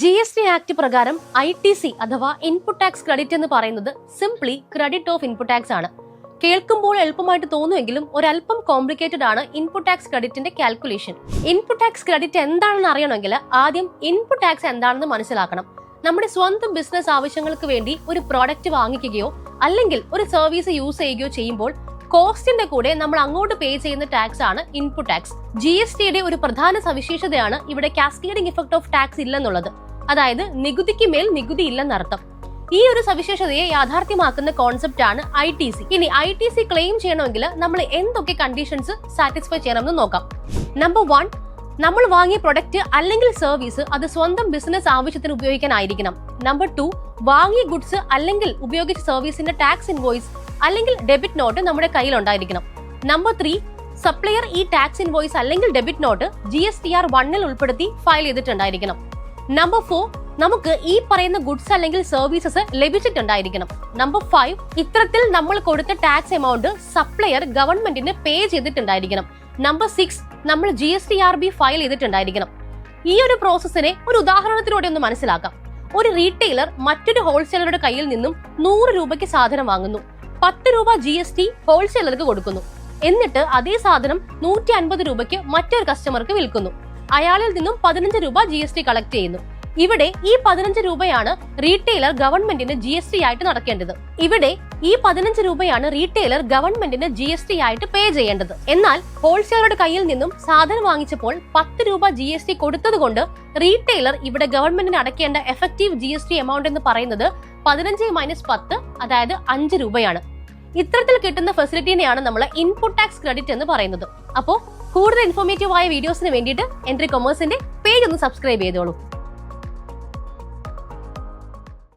GST act പ്രകാരം ITC അഥവാ input tax credit എന്ന് പറയുന്നത് simply credit of input tax ആണ്. കേൾക്കുമ്പോൾ എളുപ്പമായിട്ട് തോന്നുമെങ്കിലും ഒരല്പം കോംപ്ലിക്കേറ്റഡ് ആണ് ഇൻപുട്ട് ടാക്സ് ക്രെഡിറ്റിന്റെ കാൽക്കുലേഷൻ. ഇൻപുട്ട് ടാക്സ് ക്രെഡിറ്റ് എന്താണെന്ന് അറിയണമെങ്കിൽ ആദ്യം ഇൻപുട്ട് ടാക്സ് എന്താണെന്ന് മനസ്സിലാക്കണം. നമ്മുടെ സ്വന്തം ബിസിനസ് ആവശ്യങ്ങൾക്ക് വേണ്ടി ഒരു പ്രോഡക്റ്റ് വാങ്ങിക്കുകയോ അല്ലെങ്കിൽ ഒരു സർവീസ് യൂസ് ചെയ്യുകയോ ചെയ്യുമ്പോൾ കോസ്റ്റിന്റെ കൂടെ നമ്മൾ അങ്ങോട്ട് പേ ചെയ്യുന്ന ടാക്സ് ആണ് ഇൻപുട്ട് ടാക്സ്. GSTയുടെ ഒരു പ്രധാന സവിശേഷതയാണ് ഇവിടെ കാസ്കേഡിംഗ് ഇഫക്ട് ഓഫ് ടാക്സ് ഇല്ലെന്നുള്ളത്. അതായത് നികുതിക്ക് മേൽ നികുതി ഇല്ലെന്നർത്ഥം. ഈ ഒരു സവിശേഷതയെ യാഥാർത്ഥ്യമാക്കുന്ന കോൺസെപ്റ്റ് ആണ് ITC. ഇനി ITC ക്ലെയിം ചെയ്യണമെങ്കിൽ നമ്മൾ എന്തൊക്കെ കണ്ടീഷൻസ് സാറ്റിസ്ഫൈ ചെയ്യണമെന്ന് നോക്കാം. നമ്പർ 1, നമ്മൾ വാങ്ങിയ പ്രൊഡക്റ്റ് അല്ലെങ്കിൽ സർവീസ് അത് സ്വന്തം ബിസിനസ് ആവശ്യത്തിന് ഉപയോഗിക്കാനായിരിക്കണം. നമ്പർ 2, വാങ്ങിയ ഗുഡ്സ് അല്ലെങ്കിൽ ഉപയോഗിച്ച സർവീസിന്റെ ടാക്സ് ഇൻവോയ്സ് അല്ലെങ്കിൽ ഡെബിറ്റ് നോട്ട് നമ്മുടെ കയ്യിൽ ഉണ്ടായിരിക്കണം. നമ്പർ 3, സപ്ലയർ ഈ ടാക്സ് ഇൻവോയ്സ് അല്ലെങ്കിൽ ഡെബിറ്റ് നോട്ട് GSTR 1-ൽ ഉൾപ്പെടുത്തി ഫയൽ ചെയ്തിട്ടുണ്ടായിരിക്കണം. നമ്പർ 4, നമുക്ക് ഈ പറയുന്ന ഗുഡ്സ് അല്ലെങ്കിൽ സർവീസസ് ലഭിച്ചിട്ടുണ്ടായിരിക്കണം. നമ്പർ 5, ഇത്തരത്തിൽ നമ്മൾ കൊടുത്ത ടാക്സ് എമൗണ്ട് സപ്ലയർ ഗവൺമെന്റിന് പേ ചെയ്തിട്ടുണ്ടായിരിക്കണം. നമ്പർ 6, നമ്മൾ GSTRB ഫയൽ ചെയ്തിട്ടുണ്ടായിരിക്കണം. ഈ ഒരു പ്രോസസ്സിനെ ഒരു ഉദാഹരണത്തിലൂടെ ഒന്ന് മനസ്സിലാക്കാം. ഒരു റീറ്റെയിലർ മറ്റൊരു ഹോൾസെയിലറുടെ കയ്യിൽ നിന്നും 100 രൂപയ്ക്ക് സാധനം വാങ്ങുന്നു. 10 രൂപ GST ഹോൾസെയിലർക്ക് കൊടുക്കുന്നു. എന്നിട്ട് അതേ സാധനം 150 രൂപയ്ക്ക് മറ്റൊരു കസ്റ്റമർക്ക് വിൽക്കുന്നു. അയാളിൽ നിന്നും 15 രൂപ GST കളക്ട് ചെയ്യുന്നു. ഇവിടെ ഈ 15 രൂപയാണ് റീറ്റെയിലർ ഗവൺമെന്റിന് GST ആയിട്ട് നടക്കേണ്ടത്. ഇവിടെ ഈ 15 രൂപയാണ് റീറ്റെയിലർ ഗവൺമെന്റിന് GST ആയിട്ട് പേ ചെയ്യേണ്ടത്. എന്നാൽ ഹോൾസെയിലറുടെ കയ്യിൽ നിന്നും സാധനം വാങ്ങിച്ചപ്പോൾ 10 രൂപ GST കൊടുത്തത് കൊണ്ട് റീറ്റെയിലർ ഇവിടെ ഗവൺമെന്റിന് അടയ്ക്കേണ്ട എഫക്റ്റീവ് GST എമൗണ്ട് എന്ന് പറയുന്നത് 15 - 10, അതായത് 5 രൂപയാണ്. ഇത്തരത്തിൽ കിട്ടുന്ന ഫെസിലിറ്റിനെയാണ് നമ്മൾ ഇൻപുട്ട് ടാക്സ് ക്രെഡിറ്റ് എന്ന് പറയുന്നത്. അപ്പോൾ കൂടുതൽ ഇൻഫോർമേറ്റീവ് ആയ വീഡിയോസിന് വേണ്ടിയിട്ട് എൻട്രി കൊമേഴ്സിന്റെ പേജ് ഒന്ന് സബ്സ്ക്രൈബ് ചെയ്തോളൂ.